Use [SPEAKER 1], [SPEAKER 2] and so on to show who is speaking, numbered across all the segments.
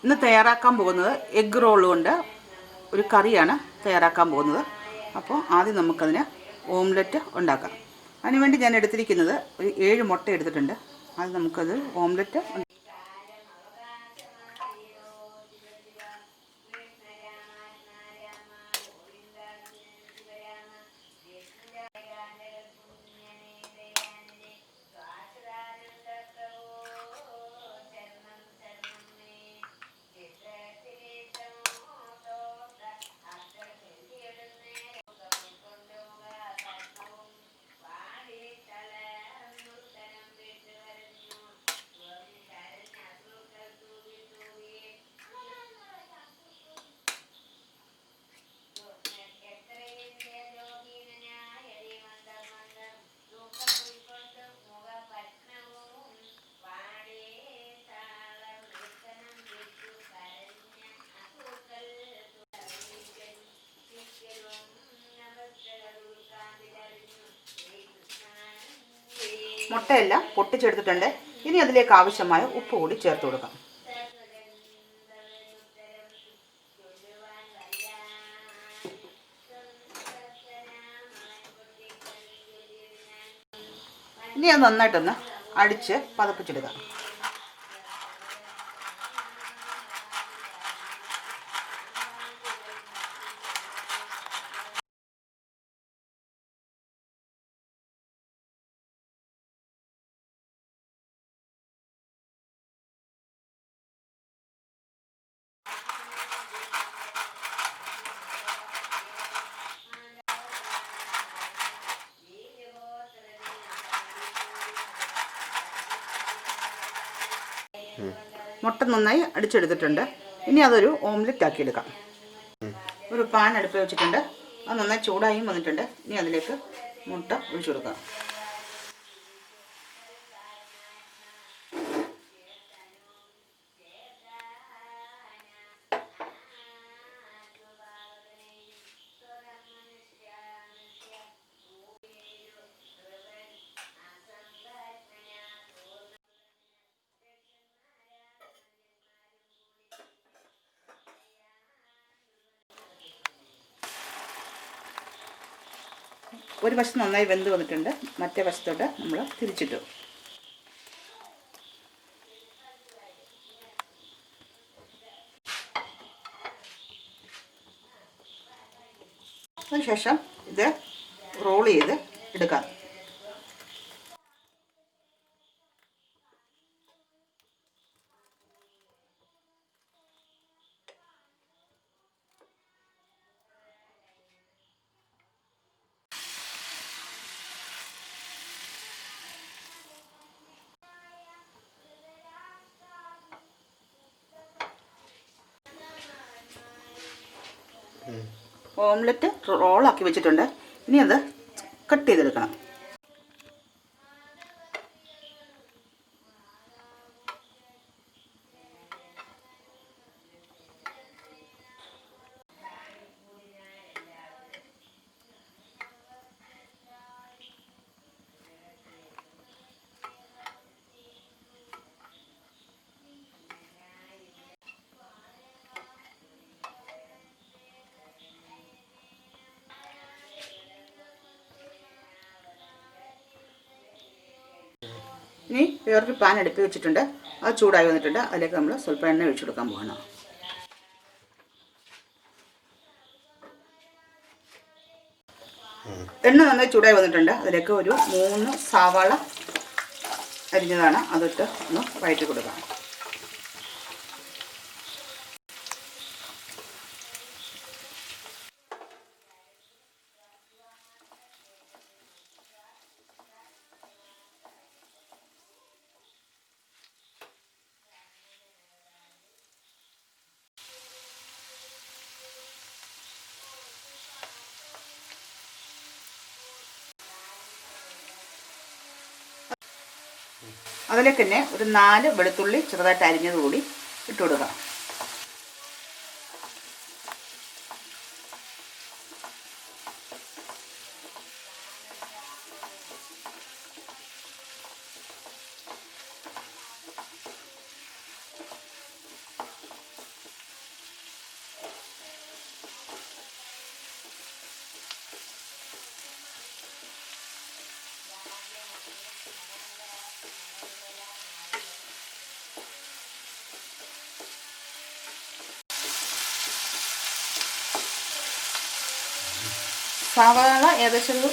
[SPEAKER 1] ഇന്ന് തയ്യാറാക്കാൻ പോകുന്നത് എഗ്ഗ് റോൾ കൊണ്ട് ഒരു കറിയാണ് തയ്യാറാക്കാൻ പോകുന്നത്. അപ്പോൾ ആദ്യം നമുക്കതിന് ഓംലെറ്റ് ഉണ്ടാക്കാം. അതിനുവേണ്ടി ഞാൻ എടുത്തിരിക്കുന്നത് ഒരു 7 മുട്ട എടുത്തിട്ടുണ്ട്. അത് നമുക്കത് ഓംലെറ്റ് മുട്ടയെല്ലാം പൊട്ടിച്ചെടുത്തിട്ടുണ്ട്. ഇനി അതിലേക്ക് ആവശ്യമായ ഉപ്പ് കൂടി ചേർത്ത് കൊടുക്കാം. ഇനി അത് നന്നായിട്ടൊന്ന് അടിച്ച് പതപ്പിച്ചെടുക്കാം. മുട്ട നന്നായി അടിച്ചെടുത്തിട്ടുണ്ട്. ഇനി അതൊരു ഓംലെറ്റ് ആക്കിയെടുക്കാം. ഒരു പാൻ അടുപ്പിൽ വെച്ചിട്ടുണ്ട്. അത് നന്നായി ചൂടായും വന്നിട്ടുണ്ട്. ഇനി അതിലേക്ക് മുട്ട ഒഴിച്ചു കൊടുക്കാം. ഒരു വശം നന്നായി വെന്ത് വന്നിട്ടുണ്ട്. മറ്റേ വശത്തോട്ട് നമ്മൾ തിരിച്ചിട്ടു. അതിനുശേഷം ഇത് റോൾ ചെയ്ത് എടുക്കാം. ഓംലെറ്റ് റോളാക്കി വെച്ചിട്ടുണ്ട്. ഇനി അത് കട്ട് ചെയ്തെടുക്കണം. ഇനി വേറൊരു പാൻ അടുപ്പിൽ വെച്ചിട്ടുണ്ട്. അത് ചൂടായി വന്നിട്ടുണ്ട്. അതിലേക്ക് നമ്മൾ സ്വല്പം എണ്ണ ഒഴിച്ചു കൊടുക്കാൻ പോകണം. എണ്ണ നന്നായി ചൂടായി വന്നിട്ടുണ്ട്. അതിലേക്ക് ഒരു 3 സവാള അരിഞ്ഞതാണ്. അതിട്ട് ഒന്ന് വഴറ്റി കൊടുക്കാം. അതിലേക്ക് തന്നെ ഒരു 4 വെളുത്തുള്ളി ചെറുതായിട്ട് അരിഞ്ഞത് കൂടി ഇട്ട് കൊടുക്കാം. സവാള ഏകദേശം ഒരു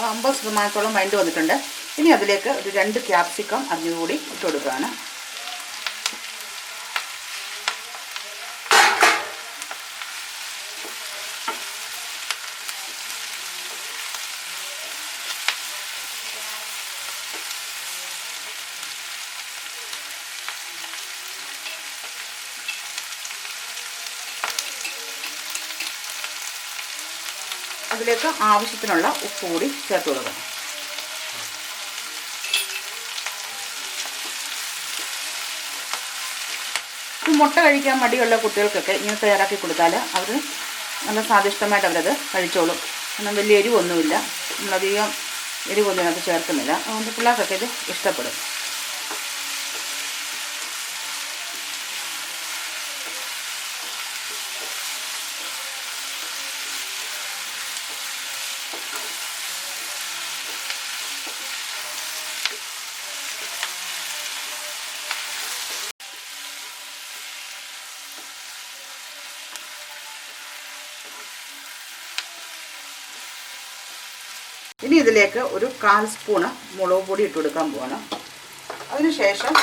[SPEAKER 1] 50% വഴണ്ട് വന്നിട്ടുണ്ട്. ഇനി അതിലേക്ക് ഒരു 2 ക്യാപ്സിക്കം അരിഞ്ഞുകൂടി ഇട്ട് കൊടുക്കുകയാണ്. അതിലേക്ക് ആവശ്യത്തിനുള്ള ഉപ്പ് കൂടി ചേർത്ത് കൊടുക്കണം. മുട്ട കഴിക്കാൻ മടിയുള്ള കുട്ടികൾക്കൊക്കെ ഇങ്ങനെ തയ്യാറാക്കി കൊടുത്താൽ അവർ നല്ല സ്വാദിഷ്ടമായിട്ട് അവരത് കഴിച്ചോളും. കാരണം വലിയ എരിവൊന്നുമില്ല, നമ്മളധികം എരിവൊന്നും അതിനകത്ത് ചേർക്കുന്നില്ല. അതുകൊണ്ട് പിള്ളേർക്കൊക്കെ ഇത് ഇഷ്ടപ്പെടും. ഇനി ഇതിലേക്ക് ഒരു 1/4 സ്പൂണ് മുളക് പൊടി ഇട്ട് കൊടുക്കാൻ പോവാണ്. അതിനുശേഷം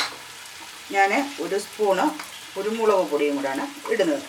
[SPEAKER 1] ഞാൻ 1 സ്പൂണ് കുരുമുളക് പൊടിയും കൂടെയാണ് ഇടുന്നത്.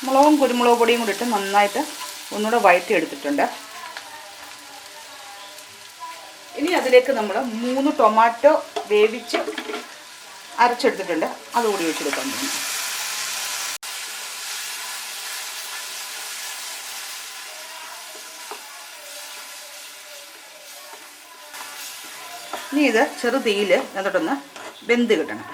[SPEAKER 1] മുളകും കുരുമുളക് പൊടിയും കൂടി ഇട്ട് നന്നായിട്ട് ഒന്നുകൂടെ വഴറ്റിയെടുത്തിട്ടുണ്ട്. ഇനി അതിലേക്ക് നമ്മൾ 3 ടൊമാറ്റോ വേവിച്ച് അരച്ചെടുത്തിട്ടുണ്ട്, അതുകൂടി ഒഴിച്ചെടുക്കാൻ പോകുന്നു. ഇനി ഇത് ചെറുതീയിൽ എന്നിട്ടൊന്ന് വെന്ത് കിട്ടണം.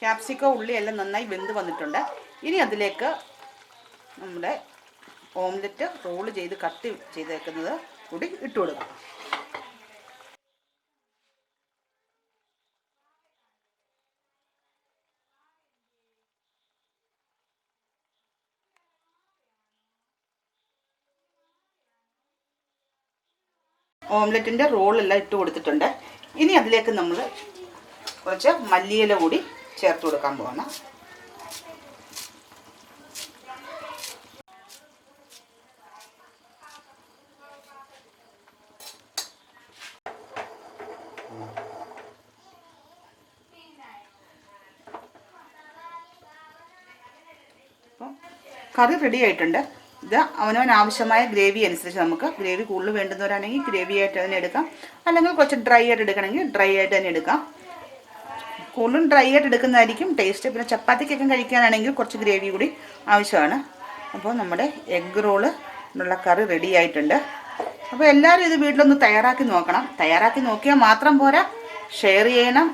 [SPEAKER 1] ക്യാപ്സിക്കം ഉള്ളി എല്ലാം നന്നായി വെന്ത് വന്നിട്ടുണ്ട്. ഇനി അതിലേക്ക് നമ്മുടെ ഓംലെറ്റ് റോൾ ചെയ്ത് കട്ട് ചെയ്തേക്കുന്നത് കൂടി ഇട്ട് കൊടുക്കാം. ഓംലെറ്റിൻ്റെ റോളെല്ലാം ഇട്ട് കൊടുത്തിട്ടുണ്ട്. ഇനി അതിലേക്ക് നമ്മൾ കുറച്ച് മല്ലിയില കൂടി ചേർത്ത് കൊടുക്കാൻ പോകണം. കറി റെഡി ആയിട്ടുണ്ട്. ഇത് അവനവന് ആവശ്യമായ ഗ്രേവി അനുസരിച്ച് നമുക്ക് ഗ്രേവി കൂടുതൽ വേണ്ടുന്നവരാണെങ്കിൽ ഗ്രേവി ആയിട്ട് തന്നെ എടുക്കാം, അല്ലെങ്കിൽ കുറച്ച് ഡ്രൈ ആയിട്ട് എടുക്കണമെങ്കിൽ ഡ്രൈ ആയിട്ട് തന്നെ എടുക്കാം. കൂടുതലും ഡ്രൈ ആയിട്ട് എടുക്കുന്നതായിരിക്കും ടേസ്റ്റ്. പിന്നെ ചപ്പാത്തിക്കൊക്കെ കഴിക്കാനാണെങ്കിൽ കുറച്ച് ഗ്രേവി കൂടി ആവശ്യമാണ്. അപ്പോൾ നമ്മുടെ എഗ്ഗ് റോള് ഉള്ള കറി റെഡി ആയിട്ടുണ്ട്. അപ്പോൾ എല്ലാവരും ഇത് വീട്ടിലൊന്ന് തയ്യാറാക്കി നോക്കണം. തയ്യാറാക്കി നോക്കിയാൽ മാത്രം പോരാ, ഷെയർ ചെയ്യണം,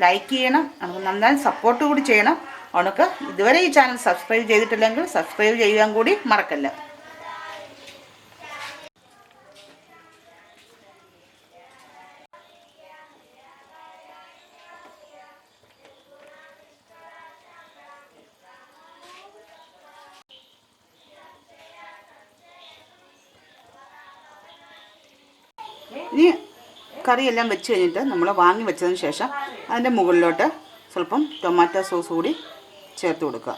[SPEAKER 1] ലൈക്ക് ചെയ്യണം, നമുക്ക് നന്നായി സപ്പോർട്ട് കൂടി ചെയ്യണം. അവനക്ക് ഇതുവരെ ഈ ചാനൽ സബ്സ്ക്രൈബ് ചെയ്തിട്ടില്ലെങ്കിൽ സബ്സ്ക്രൈബ് ചെയ്യാൻ കൂടി മറക്കല്ല. ഇനി കറിയെല്ലാം വെച്ച് കഴിഞ്ഞിട്ട് നമ്മൾ വാങ്ങി വെച്ചതിന് ശേഷം അതിൻ്റെ മുകളിലോട്ട് സ്വല്പം ടൊമാറ്റോ സോസ് കൂടി ചേർത്ത് കൊടുക്കുക.